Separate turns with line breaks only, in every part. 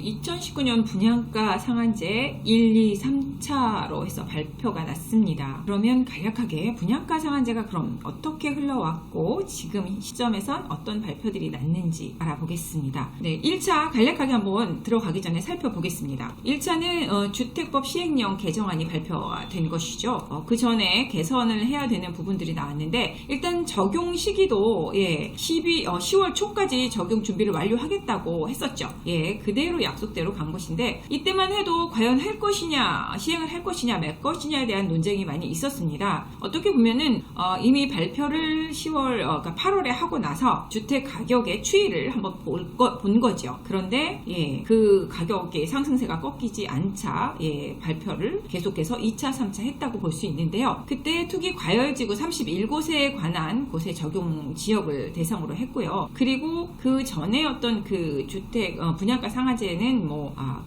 2019년 분양가 상한제 1, 2, 3차로 해서 발표가 났습니다. 그러면 간략하게 분양가 상한제가 그럼 어떻게 흘러왔고 지금 시점에선 어떤 발표들이 났는지 알아보겠습니다. 네, 1차 간략하게 한번 들어가기 전에 살펴보겠습니다. 1차는 주택법 시행령 개정안이 발표가 된 것이죠. 그 전에 개선을 해야 되는 부분들이 나왔는데 일단 적용 시기도 10월 초까지 적용 준비를 완료하겠다고 했었죠. 그대로 약속대로 간 것인데 이때만 해도 과연 할 것이냐, 시행을 할 것이냐 말 것이냐에 대한 논쟁이 많이 있었습니다. 어떻게 보면은 이미 발표를 8월에 하고 나서 주택 가격의 추이를 한번 본 거죠. 그런데 그 가격의 상승세가 꺾이지 않자 발표를 계속해서 2차, 3차 했다고 볼 수 있는데요. 그때 투기 과열지구 31곳에 관한 곳의 적용 지역을 대상으로 했고요. 그리고 그 전에 어떤 그 주택 분양가 상한제는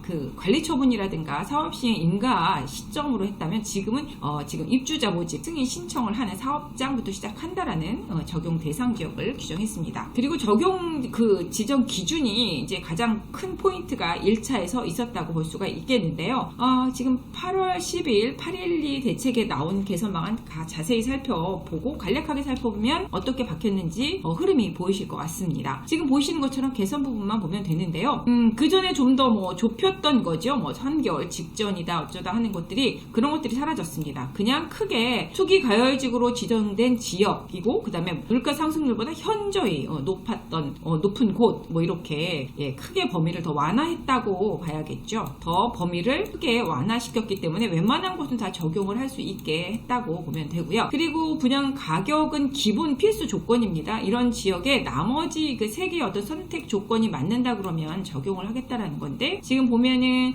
그 관리 처분이라든가 사업 시행 인가 시점으로 했다면 지금은 지금 입주자 모집 승인 신청을 하는 사업장부터 시작한다라는 적용 대상 지역을 규정했습니다. 그리고 적용 그 지정 기준이 이제 가장 큰 포인트가 1차에서 있었다고 볼 수가 있겠는데요. 지금 8월 10일 8.12 대책에 나온 개선 방안 자세히 살펴보고 간략하게 살펴보면 어떻게 바뀌었는지 흐름이 보이실 것 같습니다. 지금 보시는 것처럼 개선 부분만 보면 되는데요. 그 전에 좀 더 좁혔던 거죠. 3개월 직전이다 어쩌다 하는 것들이 그런 것들이 사라졌습니다. 그냥 크게 투기 가열지구로 지정된 지역이고 그 다음에 물가 상승률보다 현저히 높은 곳 이렇게 크게 범위를 더 완화했다고 봐야겠죠. 더 범위를 크게 완화시켰기 때문에 웬만한 곳은 다 적용을 할 수 있게 했다고 보면 되고요. 그리고 분양 가격은 기본 필수 조건입니다. 이런 지역에 나머지 그 3개의 어떤 선택 조건이 맞는다 그러면 적용을 하겠다라는 건데 지금 보면은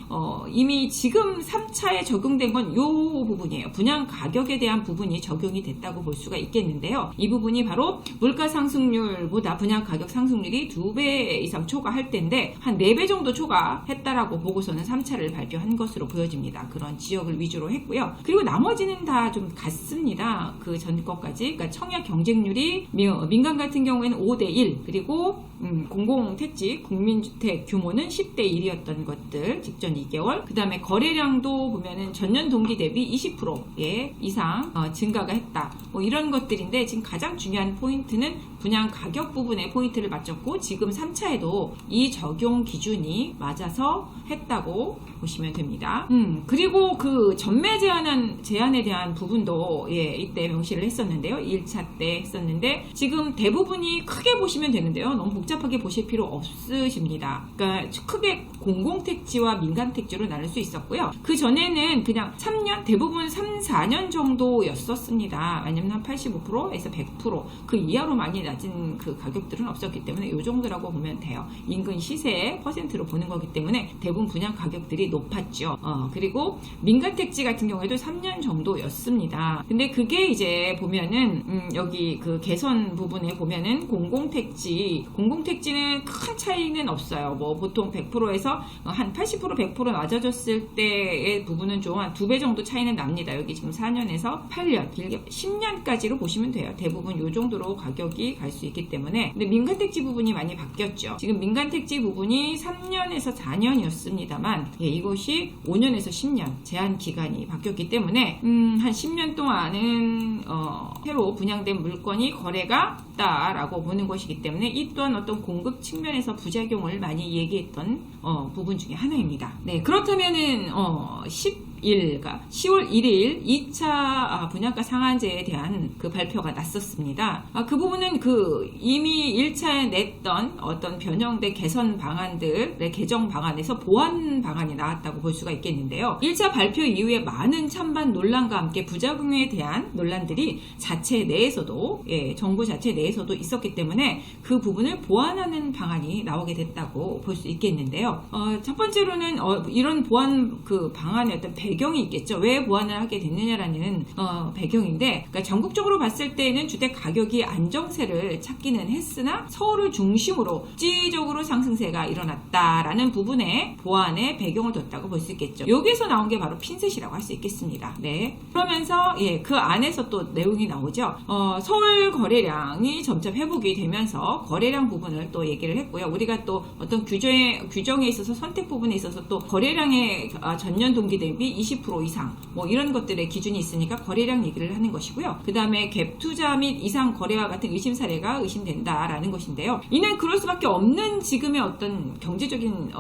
이미 지금 3차에 적용된 건 이 부분이에요. 분양 가격에 대한 부분이 적용이 됐다고 볼 수가 있겠는데요. 이 부분이 바로 물가 상승률보다 분양 가격 상승률이 2배 이상 초과할 때인데 한 4배 정도 초과했다라고 보고서는 3차를 발표한 것으로 보여집니다. 그런 지역을 위주로 했고요. 그리고 나머지는 다 좀 같습니다. 그 전 것까지. 그러니까 청약 경쟁률이 민간 같은 경우에는 5대1 그리고 공공택지 국민주택 규모는 10대 1이었던 것들 직전 2개월 그 다음에 거래량도 보면은 전년 동기 대비 20% 이상 증가가 했다 이런 것들인데 지금 가장 중요한 포인트는 분양 가격 부분에 포인트를 맞췄고 지금 3차에도 이 적용 기준이 맞아서 했다고 보시면 됩니다. 그리고 그 전매 제한에 대한 부분도 이때 명시를 했었는데요. 1차 때 했었는데 지금 대부분이 크게 보시면 되는데요. 너무 복잡하게 보실 필요 없으십니다. 그러니까 크게 공공택지와 민간택지로 나눌 수 있었고요. 그 전에는 그냥 3년 대부분 3, 4년 정도였었습니다. 왜냐면 한 85%에서 100% 그 이하로 많이 낮은 그 가격들은 없었기 때문에 이 정도라고 보면 돼요. 인근 시세 퍼센트로 보는 거기 때문에 대부분 분양 가격들이 높았죠. 그리고 민간택지 같은 경우에도 3년 정도였습니다. 근데 그게 이제 보면은 여기 그 개선 부분에 보면은 공공택지는 큰 차이는 없어요. 보통 100%에서 한 80% 100% 낮아졌을 때의 부분은 좀 한 2배 정도 차이는 납니다. 여기 지금 4년에서 8년 길게 10년까지로 보시면 돼요. 대부분 이 정도로 가격이 갈 수 있기 때문에. 근데 민간택지 부분이 많이 바뀌었죠. 지금 민간택지 부분이 3년에서 4년이었습니다만 이것이 5년에서 10년 제한 기간이 바뀌었기 때문에 한 10년 동안은 새로 분양된 물건이 거래가 없다라고 보는 것이기 때문에 이 또한 어떤 공급 측면에서 부작용을 많이 얘기했던 부분 중에 하나입니다. 네, 그렇다면은 10월 1일 2차 분양가 상한제에 대한 그 발표가 났었습니다. 그 부분은 이미 1차에 냈던 어떤 변형된 개선 방안들의 개정 방안에서 보완 방안이 나왔다고 볼 수가 있겠는데요. 1차 발표 이후에 많은 찬반 논란과 함께 부작용에 대한 논란들이 자체 내에서도 정부 자체 내에서도 있었기 때문에 그 부분을 보완하는 방안이 나오게 됐다고 볼 수 있겠는데요. 첫 번째로는 이런 보완 그 방안의 어떤 배경이 있겠죠. 왜 보완을 하게 됐느냐라는 배경인데, 그러니까 전국적으로 봤을 때는 주택 가격이 안정세를 찾기는 했으나 서울을 중심으로 일시적으로 상승세가 일어났다라는 부분에 보완의 배경을 뒀다고 볼 수 있겠죠. 여기서 나온 게 바로 핀셋이라고 할 수 있겠습니다. 네. 그러면서 그 안에서 또 내용이 나오죠. 서울 거래량이 점점 회복이 되면서 거래량 부분을 또 얘기를 했고요. 우리가 또 어떤 규정에 있어서 선택 부분에 있어서 또 거래량의 전년 동기 대비 20% 이상 뭐 이런 것들의 기준이 있으니까 거래량 얘기를 하는 것이고요. 그 다음에 갭 투자 및 이상 거래와 같은 의심 사례가 의심된다라는 것인데요. 이는 그럴 수밖에 없는 지금의 어떤 경제적인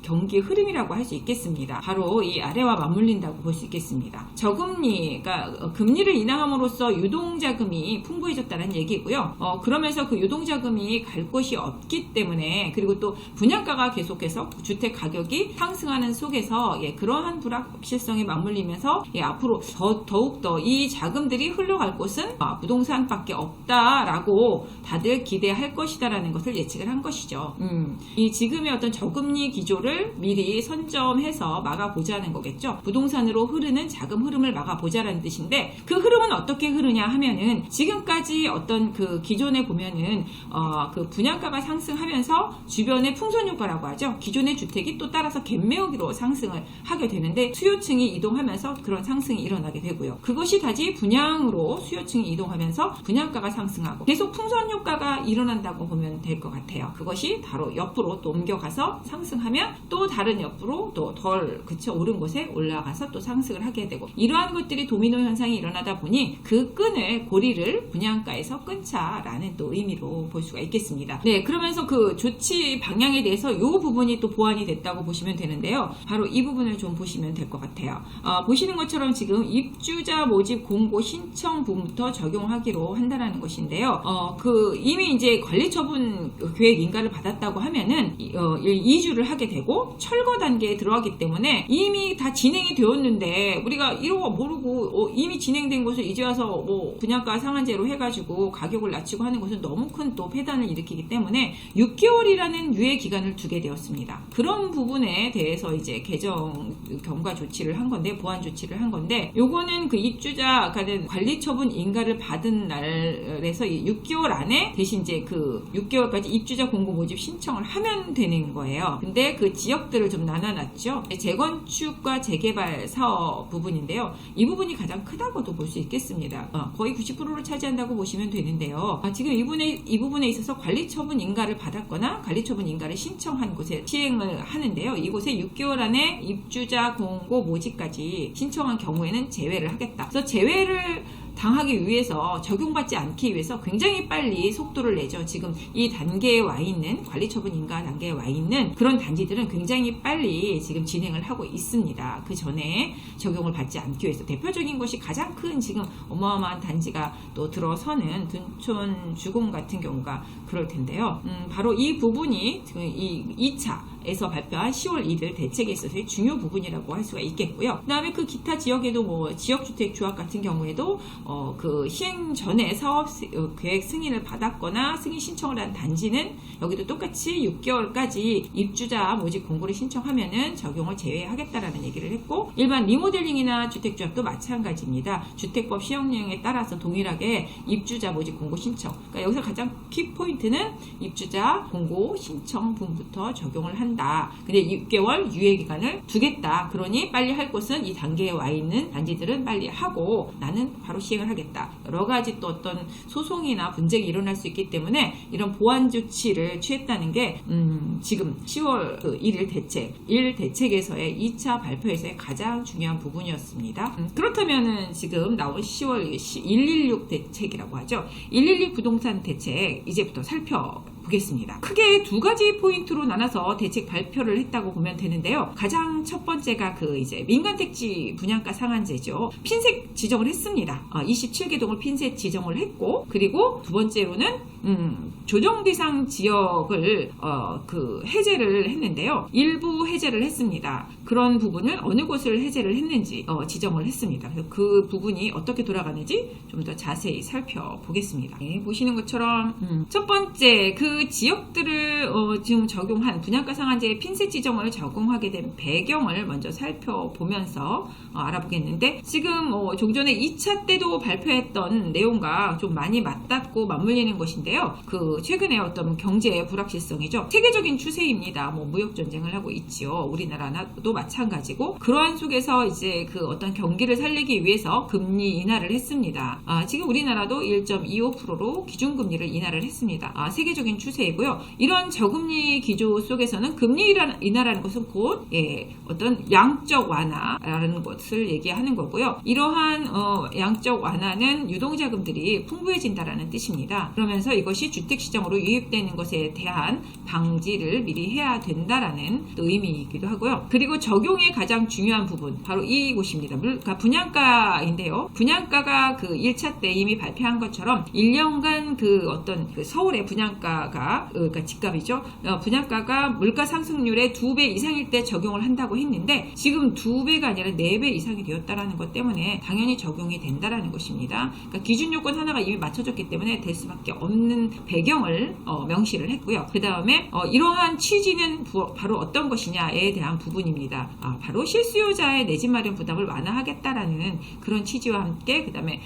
경기 흐름이라고 할 수 있겠습니다. 바로 이 아래와 맞물린다고 볼 수 있겠습니다. 저금리, 그러니까 금리를 인하함으로써 유동자금이 풍부해졌다는 얘기고요. 그러면서 그 유동자금이 갈 곳이 없기 때문에, 그리고 또 분양가가 계속해서 주택 가격이 상승하는 속에서 그러한 불확실성에 맞물리면서 앞으로 더욱더 이 자금들이 흘러갈 곳은 부동산밖에 없다라고 다들 기대할 것이다라는 것을 예측을 한 것이죠. 이 지금의 어떤 저금리 기조를 미리 선점해서 막아보자는 거겠죠. 부동산으로 흐르는 자금 흐름을 막아보자라는 뜻인데, 그 흐름은 어떻게 흐르냐 하면은 지금까지 어떤 그 기존에 보면은 그 분양가가 상승하면서 주변의 풍선 효과라고 하죠. 기존의 주택이 또 따라서 갭매우기로 상승을 하게 되는데 수요층이 이동하면서 그런 상승이 일어나게 되고요. 그것이 다시 분양으로 수요층이 이동하면서 분양가가 상승하고 계속 풍선 효과가 일어난다고 보면 될 것 같아요. 그것이 바로 옆으로 또 옮겨가서 상승하면 또 다른 옆으로 또 덜 오른 곳에 올라가서 또 상승을 하게 되고, 이러한 것들이 도미노 현상이 일어나다 보니 그 끈을 고리를 분양가에서 끊자라는 또 의미로 볼 수가 있겠습니다. 네, 그러면서 그 조치 방향에 대해서 이 부분이 또 보완이 됐다고 보시면 되는데요. 바로 이 부분을 좀 보시면 될 것 같아요. 보시는 것처럼 지금 입주자 모집 공고 신청 부분부터 적용하기로 한다라는 것인데요. 이미 이제 관리처분 계획 인가를 받았다고 하면은 2주를 하게 되고 철거 단계에 들어가기 때문에 이미 다 진행이 되었는데 우리가 이런 거 모르고 이미 진행된 것을 이제 와서 뭐 분양가 상한제로 해가지고 가격을 낮추고 하는 것은 너무 큰 또 폐단을 일으키기 때문에 6개월이라는 유예 기간을 두게 되었습니다. 그런 부분에 대해서 이제 개정 경과 조치를 한 건데, 보완 조치를 한 건데, 요거는 그 입주자가 관리처분 인가를 받은 날에서 6개월 안에 대신 이제 그 6개월까지 입주자 공고 모집 신청을 하면 되는 거예요. 근데 그 지역들을 좀 나눠놨죠. 재건축과 재개발 사업 부분인데요. 이 부분이 가장 크다고도 볼 수 있겠습니다. 거의 90%를 차지한다고 보시면 되는데요. 지금 이 부분에 있어서 관리처분 인가를 받았거나 관리처분 인가를 신청한 곳에 시행을 하는데요. 이곳에 6개월 안에 입주자 공고 모집까지 신청한 경우에는 제외를 하겠다. 그래서 제외를 당하기 위해서, 적용받지 않기 위해서 굉장히 빨리 속도를 내죠. 지금 이 단계에 와 있는, 관리처분 인가 단계에 와 있는 그런 단지들은 굉장히 빨리 지금 진행을 하고 있습니다. 그 전에 적용을 받지 않기 위해서. 대표적인 것이 가장 큰 지금 어마어마한 단지가 또 들어서는 둔촌 주공 같은 경우가 그럴 텐데요. 바로 이 부분이 이 2차에서 발표한 10월 1일 대책에 있어서의 중요 부분이라고 할 수가 있겠고요. 그 다음에 그 기타 지역에도 뭐 지역주택 조합 같은 경우에도 그 시행 전에 사업 계획 승인을 받았거나 승인 신청을 한 단지는 여기도 똑같이 6개월까지 입주자 모집 공고를 신청하면은 적용을 제외하겠다라는 얘기를 했고, 일반 리모델링이나 주택조합도 마찬가지입니다. 주택법 시행령에 따라서 동일하게 입주자 모집 공고 신청. 그러니까 여기서 가장 키포인트는 입주자 공고 신청 부분부터 적용을 한다. 근데 6개월 유예 기간을 두겠다. 그러니 빨리 할 곳은 이 단계에 와 있는 단지들은 빨리 하고 나는 바로 시행을 하겠다. 여러 가지 또 어떤 소송이나 분쟁이 일어날 수 있기 때문에 이런 보완 조치를 취했다는 게 지금 10월 1일 대책에서의 2차 발표에서의 가장 중요한 부분이었습니다. 그렇다면은 지금 나온 10월 116 대책이라고 하죠. 116 부동산 대책 이제부터 살펴보겠습니다. 크게 두 가지 포인트로 나눠서 대책 발표를 했다고 보면 되는데요. 가장 첫 번째가 그 이제 민간택지 분양가 상한제죠. 핀셋 지정을 했습니다. 27개 동을 핀셋 지정을 했고, 그리고 두 번째로는 조정 대상 지역을 해제를 했는데요. 일부 해제를 했습니다. 그런 부분을 어느 곳을 해제를 했는지 지정을 했습니다. 그래서 그 부분이 어떻게 돌아가는지 좀 더 자세히 살펴보겠습니다. 네, 보시는 것처럼 첫 번째 그 지역들을 지금 적용한 분양가 상한제 핀셋 지정을 적용하게 된 배경을 먼저 살펴보면서 알아보겠는데, 지금 종전에 2차 때도 발표했던 내용과 좀 많이 맞닿고 맞물리는 것인데요. 그 최근에 어떤 경제 불확실성이죠. 세계적인 추세입니다. 무역 전쟁을 하고 있지요. 우리나라도 마찬가지고, 그러한 속에서 이제 그 어떤 경기를 살리기 위해서 금리 인하를 했습니다. 지금 우리나라도 1.25%로 기준금리를 인하를 했습니다. 세계적인 추세이고요. 이런 저금리 기조 속에서는 금리 인하라는 것은 곧 어떤 양적 완화라는 것을 얘기하는 거고요. 이러한 양적 완화는 유동자금들이 풍부해진다라는 뜻입니다. 그러면서 이것이 주택시장으로 유입되는 것에 대한 방지를 미리 해야 된다라는 의미이기도 하고요. 그리고 적용의 가장 중요한 부분, 바로 이곳입니다. 그러니까 분양가인데요. 분양가가 그 1차 때 이미 발표한 것처럼 1년간 그 어떤 그 서울의 분양가가, 그러니까 집값이죠. 분양가가 물가 상승률의 2배 이상일 때 적용을 한다고 했는데, 지금 2배가 아니라 4배 이상이 되었다라는 것 때문에 당연히 적용이 된다라는 것입니다. 그러니까 기준 요건 하나가 이미 맞춰졌기 때문에 될 수밖에 없는 배경을 명시를 했고요. 그 다음에 이러한 취지는 바로 어떤 것이냐에 대한 부분입니다. 바로 실수요자의 내 집 마련 부담을 완화하겠다라는 그런 취지와 함께, 그 다음에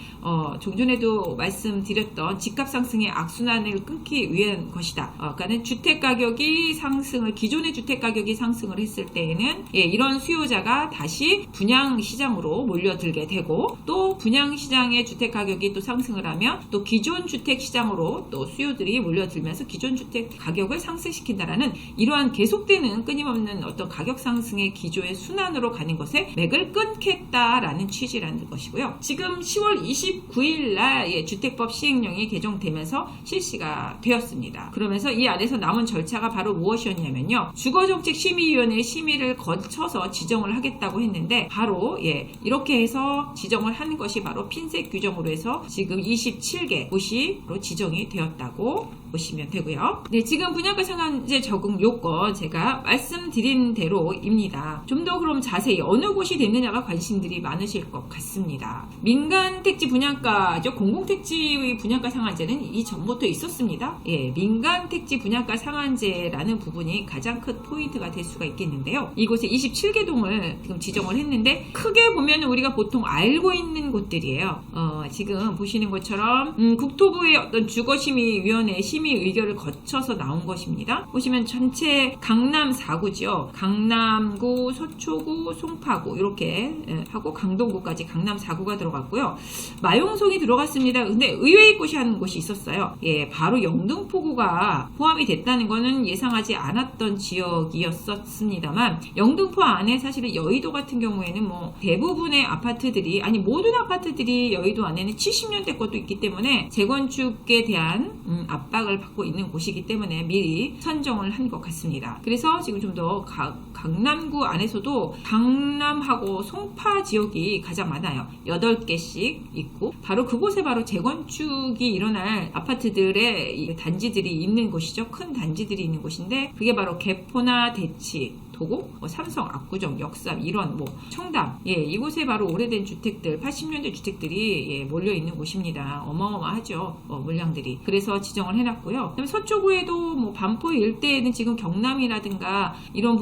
종전에도 말씀드렸던 집값 상승의 악순환을 끊기 위한 것이다. 그러니까는 주택 가격이 상승을, 기존의 주택 가격이 상승을 했을 때에는 이런 수요자가 다시 분양 시장으로 몰려들게 되고, 또 분양 시장의 주택 가격이 또 상승을 하면 또 기존 주택 시장으로 또 수요들이 몰려들면서 기존 주택 가격을 상승시킨다라는 이러한 계속되는 끊임없는 어떤 가격 상승의 기조의 순환으로 가는 것에 맥을 끊겠다라는 취지라는 것이고요. 지금 10월 29일 날 주택법 시행령이 개정되면서 실시가 되었습니다. 그러면서 이 안에서 남은 절차가 바로 무엇이었냐면요. 주거정책심의위원회 심의를 거쳐서 지정을 하겠다고 했는데, 바로 이렇게 해서 지정을 하는 것이 바로 핀셋 규정으로 해서 지금 27개 곳이 지정이 되었다고 보시면 되고요. 네, 지금 분양가 상한제 적용 요건 제가 말씀드린 대로입니다. 좀 더 그럼 자세히 어느 곳이 됐느냐가 관심들이 많으실 것 같습니다. 민간 택지 분양가죠. 공공택지의 분양가 상한제는 이전부터 있었습니다. 민간 택지 분양가 상한제라는 부분이 가장 큰 포인트가 될 수가 있겠는데요. 이곳에 27개 동을 지금 지정을 했는데, 크게 보면 우리가 보통 알고 있는 곳들이에요. 지금 보시는 것처럼 국토부의 어떤 주거심의위원회 심의 의결을 거쳐서 나온 것입니다. 보시면 전체 강남 4구죠. 강남구, 서초구, 송파구 이렇게 하고 강동구까지 강남 4구가 들어갔고요. 마용성이 들어갔습니다. 근데 의외의 곳이 하는 곳이 있었어요. 바로 영등포구가 포함이 됐다는 것은 예상하지 않았던 지역이었습니다만, 영등포 안에 사실은 여의도 같은 경우에는 대부분의 아파트들이, 아니 모든 아파트들이 여의도 안에는 70년대 것도 있기 때문에 재건축에 대한 압박을 받고 있는 곳이기 때문에 미리 선정을 한 것 같습니다. 그래서 지금 좀 더 강남구 안에서도 강남하고 송파 지역이 가장 많아요. 8개씩 있고, 바로 그곳에 바로 재건축이 일어날 아파트들의 단지들이 있는 곳이죠. 큰 단지들이 있는 곳인데, 그게 바로 개포나 대치, 도곡, 삼성, 압구정, 역삼, 일원, 청담, 이곳에 바로 오래된 주택들, 80년대 주택들이 몰려 있는 곳입니다. 어마어마하죠, 물량들이. 그래서 지정을 해놨고요. 그다음에 서초구에도 반포 일대에는 지금 경남이라든가 이런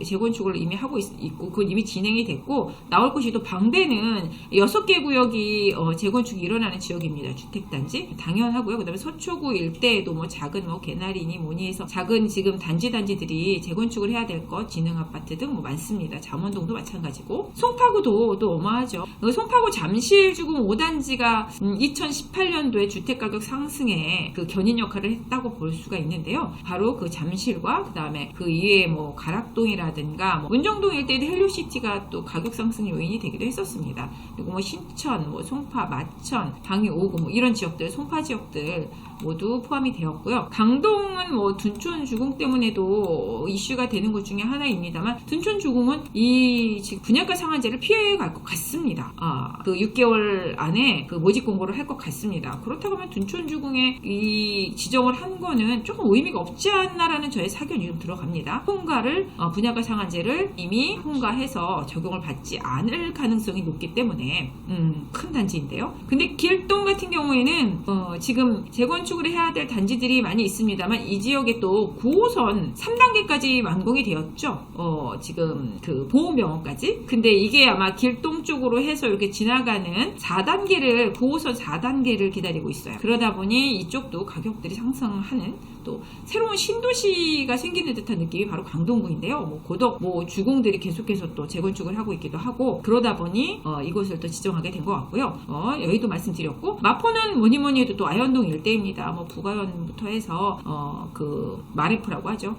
재건축을 이미 하고 있고, 그건 이미 진행이 됐고, 나올 곳이 또 방배는 6개 구역이 재건축이 일어나는 지역입니다. 주택단지 당연하고요. 그다음에 서초구 일대에도 작은 개나리니 뭐니 해서 작은 지금 단지들이 재건축을 해야 될 것, 지능아파트 등 많습니다. 잠원동도 마찬가지고, 송파구도 또 어마하죠. 송파구 잠실주공 5단지가 2018년도에 주택가격 상승에 그 견인 역할을 했다고 볼 수가 있는데요. 바로 그 잠실과 그 다음에 그 이외에 가락동이라든가 문정동 일대에도 헬로시티가 또 가격 상승 요인이 되기도 했었습니다. 그리고 신천, 송파, 마천, 방위 5구 이런 지역들, 송파 지역들 모두 포함이 되었고요. 강동은 둔촌 주공 때문에도 이슈가 되는 곳 중에 하나입니다만 둔촌 주공은 이 지금 분양가 상한제를 피해갈 것 같습니다. 그 6개월 안에 그 모집 공고를 할 것 같습니다. 그렇다고 하면 둔촌 주공에 이 지정을 한 거는 조금 의미가 없지 않나라는 저의 사견이 좀 들어갑니다. 통과를 분양가 상한제를 이미 통과해서 적용을 받지 않을 가능성이 높기 때문에 큰 단지인데요. 근데 길동 같은 경우에는 지금 재건축을 해야 될 단지들이 많이 있습니다만 이 지역에 또 9호선 3단계까지 완공이 되었죠. 지금 그 보훈병원까지. 근데 이게 아마 길동 쪽으로 해서 이렇게 지나가는 4단계를 9호선 4단계를 기다리고 있어요. 그러다 보니 이쪽도 가격들이 상승하는 또 새로운 신도시가 생기는 듯한 느낌이 바로 강동구인데요. 뭐 고덕 주공들이 계속해서 또 재건축을 하고 있기도 하고 그러다 보니 이곳을 또 지정하게 된 것 같고요. 여의도 말씀드렸고 마포는 뭐니뭐니 해도 또 아현동 일대입니다. 뭐 부가현부터 해서 그 마레프라고 하죠.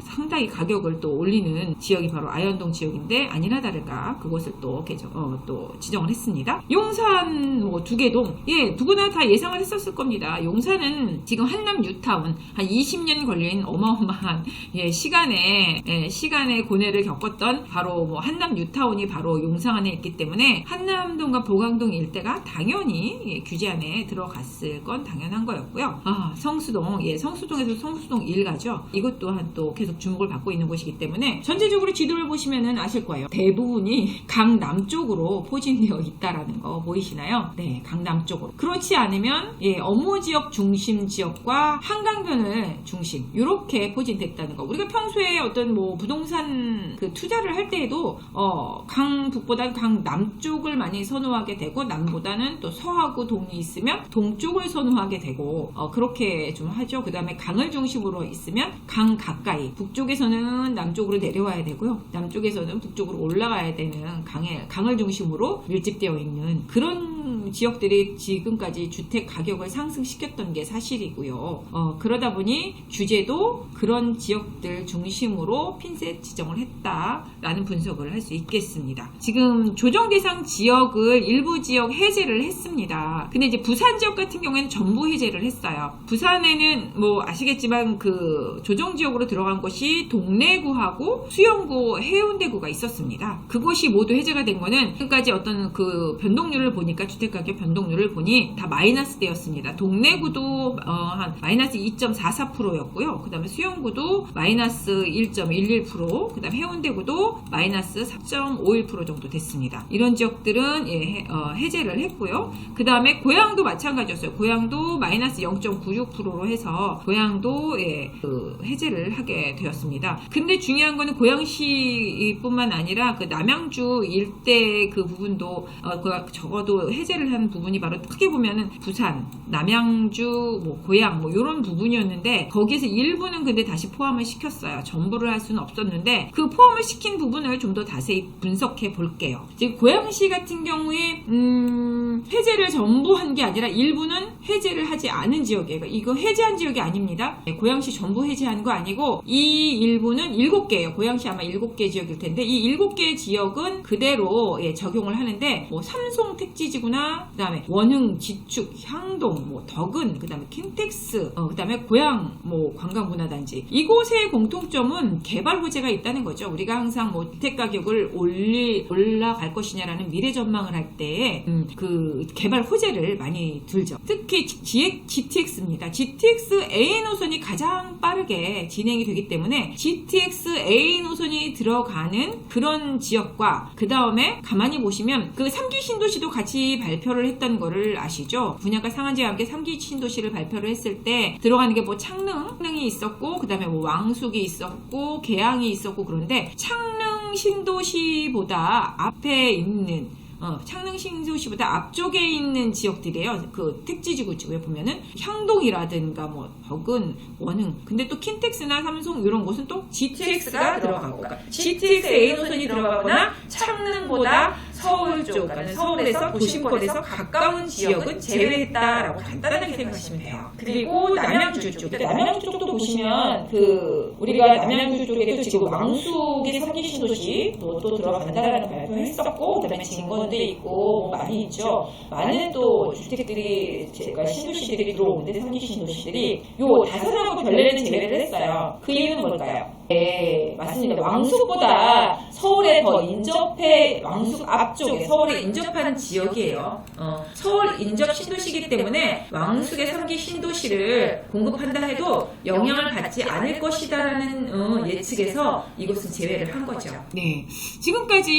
상당히 가격을 또 올리는 지역이 바로 아현동 지역인데 아니나 다를까 그곳을 또 지정을 했습니다. 용산 뭐 두개동 누구나 다 예상을 했었을 겁니다. 용산은 지금 한남 뉴타운 한 20년 걸린 어마어마한 시간의 고뇌를 겪었던 바로 뭐 한남 뉴타운이 바로 용산 안에 있기 때문에 한남동과 보강동 일대가 당연히 규제 안에 들어갔을 건 당연한 거였고요. 성수동 성수동에서 성수동 1가죠. 이것 또한 또 계속 주목을 받고 있는 곳이기 때문에 전체적으로 지도를 보시면은 아실 거예요. 대부분이 강남 쪽으로 포진되어 있다라는 거 보이시나요? 네, 강남 쪽으로. 그렇지 않으면 업무 지역 중심 지역과 한강변을 중심 이렇게 포진됐다는 거. 우리가 평소에 어떤 뭐 부동산 그 투자를 할 때에도 강북보다는 강남 쪽을 많이 선호하게 되고 남보다는 또 서하고 동이 있으면 동쪽을 선호하게 되고 그렇게 좀 하죠. 그 다음에 강을 중심으로 있으면 강 가까이 북쪽에서는 남쪽으로 내려와야 되고요. 남쪽에서는 북쪽으로 올라가야 되는 강을 중심으로 밀집되어 있는 그런 지역들이 지금까지 주택 가격을 상승시켰던 게 사실이고요. 그러다 보니 규제도 그런 지역들 중심으로 핀셋 지정을 했다라는 분석을 할 수 있겠습니다. 지금 조정 대상 지역을 일부 지역 해제를 했습니다. 근데 이제 부산 지역 같은 경우에는 전부 해제를 했어요. 부산에는 뭐 아시겠지만 그 조정 지역으로 들어간 것이 동래구하고 수영구, 해운대구가 있었습니다. 그것이 모두 해제가 된 거는 지금까지 어떤 그 변동률을 보니까 주택가격 변동률을 보니 다 마이너스 되었습니다. 동래구도 한 마이너스 2.44%였고요. 그 다음에 수영구도 마이너스 1.11%, 그 다음에 해운대구도 마이너스 4.51% 정도 됐습니다. 이런 지역들은 해제를 했고요. 그 다음에 고양도 마찬가지였어요. 고양도 마이너스 0.96%로 해서 고양도 해제를 하게 되었습니다. 근데 중요한 거는 고양시뿐만 아니라 그 남양주 일대 그 부분도 적어도 해제를 한 부분이 바로 크게 보면은 부산, 남양주, 뭐 고양 뭐 이런 부분이었는데 거기에서 일부는 근데 다시 포함을 시켰어요. 전부를 할 수는 없었는데 그 포함을 시킨 부분을 좀 더 자세히 분석해 볼게요. 지금 고양시 같은 경우에 해제를 전부 한 게 아니라 일부는 해제를 하지 않은 지역이에요. 이거 해제한 지역이 아닙니다. 고양시 전부 해제한 거 아니고 이 일부는 7개예요. 고양시 아마 7개 지역일 텐데 이 7개 지역은 그대로 적용을 하는데 뭐 삼송 택지지구나, 그다음에 원흥, 지축, 향동, 뭐 덕은, 그다음에 킨텍스, 그다음에 고양 뭐 관광문화단지 이곳의 공통점은 개발 호재가 있다는 거죠. 우리가 항상 뭐 주택 가격을 올라갈 것이냐라는 미래 전망을 할 때에 그 개발 호재를 많이 들죠. 특히 GTX입니다. GTX A 노선이 가장 빠르게 진행이 되기 때문에 GTX A 노선이 들어가는 그런 지역과 그 다음에 가만히 보시면 그 3기 신도시도 같이 발표를 했다는 거를 아시죠? 분양가 상한제와 함께 3기 신도시를 발표를 했을 때 들어가는 게 뭐 창릉이 있었고 그 다음에 뭐 왕숙이 있었고 계양이 있었고 그런데 창릉 신도시보다 앞에 있는 창릉 신도시보다 앞쪽에 있는 지역들이에요. 그 택지지구 쪽에 보면은 향동이라든가 뭐 덕은, 원흥. 근데 또 킨텍스나 삼성 이런 곳은 또 GTX가 들어가고, 그러니까 GTX A 노선이 들어가거나 창릉보다 서울 쪽, 그러니까 서울에서 도심권에서 가까운 지역은 제외했다라고 간단하게 생각하시면 돼요. 그리고 남양주 쪽, 남양주 쪽도 보시면 그 우리가 남양주 쪽에도 지금 왕숙의 3기 신도시 또 들어간다라는 발표를 했었고, 그다음에 진건도 있고 많이 있죠. 많은 또 주택들이 제가 신도시들이 들어오는데 3기 신도시들이 요 다산하고 별내는 제외를 했어요. 그 이유는 뭘까요? 네, 맞습니다. 왕숙보다 서울에 더 인접해, 왕숙 앞쪽에 서울에 인접한 지역이에요. 서울 인접 신도시이기 때문에 왕숙의 3기 신도시를 공급한다 해도 영향을 받지 않을 것이다라는 예측에서 이곳은 제외를 한 거죠. 네, 지금까지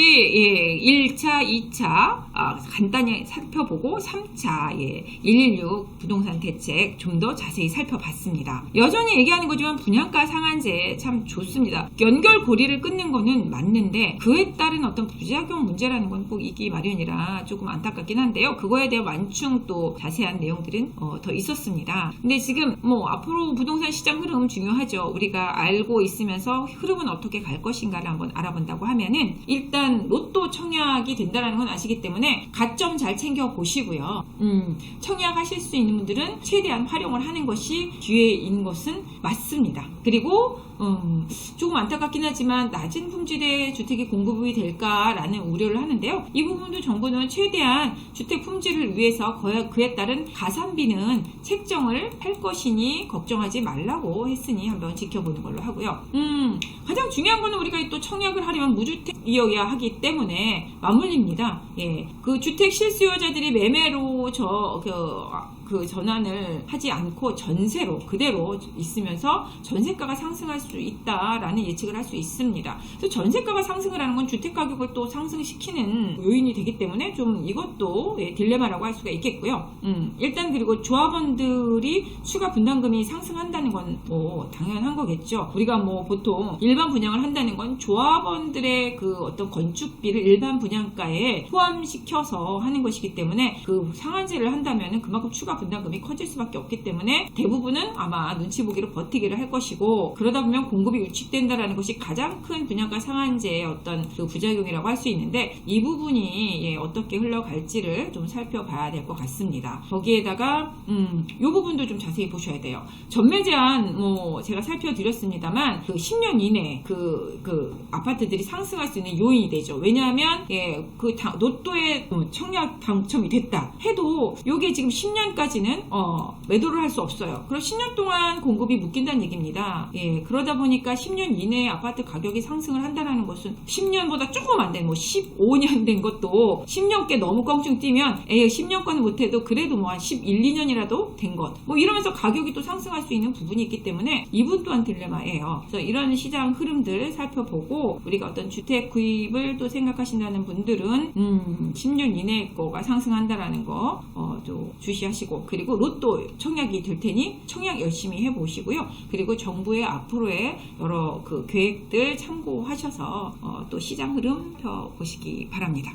1차, 2차 간단히 살펴보고 3차 116 부동산 대책 좀 더 자세히 살펴봤습니다. 여전히 얘기하는 거지만 분양가 상한제 참 좋습니다. 연결고리를 끊는 거는 맞는데 그에 따른 어떤 부작용 문제라는 건 꼭 있기 마련이라 조금 안타깝긴 한데요. 그거에 대한 완충 또 자세한 내용들은 더 있었습니다. 근데 지금 앞으로 부동산 시장 흐름 중요하죠. 우리가 알고 있으면서 흐름은 어떻게 갈 것인가를 한번 알아본다고 하면은 일단 로또 청약이 된다는 건 아시기 때문에 가점 잘 챙겨 보시고요. 청약하실 수 있는 분들은 최대한 활용을 하는 것이 기회에 있는 것은 맞습니다. 그리고 조금 안타깝긴 하지만 낮은 품질의 주택이 공급이 될까라는 우려를 하는데요. 이 부분도 정부는 최대한 주택 품질을 위해서 그에 따른 가산비는 책정을 할 것이니 걱정하지 말라고 했으니 한번 지켜보는 걸로 하고요. 가장 중요한 거는 우리가 또 청약을 하려면 무주택이어야 하기 때문에 맞물립니다. 그 주택 실수요자들이 매매로 그 전환을 하지 않고 전세로 그대로 있으면서 전세가가 상승할 수 있다라는 예측을 할 수 있습니다. 그래서 전세가가 상승을 하는 건 주택 가격을 또 상승시키는 요인이 되기 때문에 좀 이것도 딜레마라고 할 수가 있겠고요. 일단 그리고 조합원들이 추가 분담금이 상승한다는 건 당연한 거겠죠. 우리가 보통 일반 분양을 한다는 건 조합원들의 그 어떤 건축비를 일반 분양가에 포함시켜서 하는 것이기 때문에 그 상한제를 한다면 그만큼 추가 분담금이 커질 수밖에 없기 때문에 대부분은 아마 눈치 보기로 버티기를 할 것이고 그러다 보면 공급이 위축된다라는 것이 가장 큰 분양가 상한제의 어떤 그 부작용이라고 할 수 있는데 이 부분이 어떻게 흘러갈지를 좀 살펴봐야 될 것 같습니다. 거기에다가 이 부분도 좀 자세히 보셔야 돼요. 전매 제한 제가 살펴드렸습니다만 그 10년 이내 그 아파트들이 상승할 수 있는 요인이 되죠. 왜냐하면 그 로또에 청약 당첨이 됐다 해도 이게 지금 10년까지는 매도를 할 수 없어요. 그럼 10년 동안 공급이 묶인다는 얘기입니다. 그러다 보니까 10년 이내에 아파트 가격이 상승을 한다는 것은 10년보다 조금 안 된 15년 된 것도 10년께 너무 껑충 뛰면 10년권은 못해도 그래도 한 11, 2년이라도 된 것 이러면서 가격이 또 상승할 수 있는 부분이 있기 때문에 이분 또한 딜레마예요. 그래서 이런 시장 흐름들 살펴보고 우리가 어떤 주택 구입을 또 생각하신다는 분들은 10년 이내의 거가 상승한다라는 거 또 주시하시고 그리고 로또 청약이 될 테니 청약 열심히 해보시고요. 그리고 정부의 앞으로의 여러 그 계획들 참고하셔서 또 시장 흐름 펴보시기 바랍니다.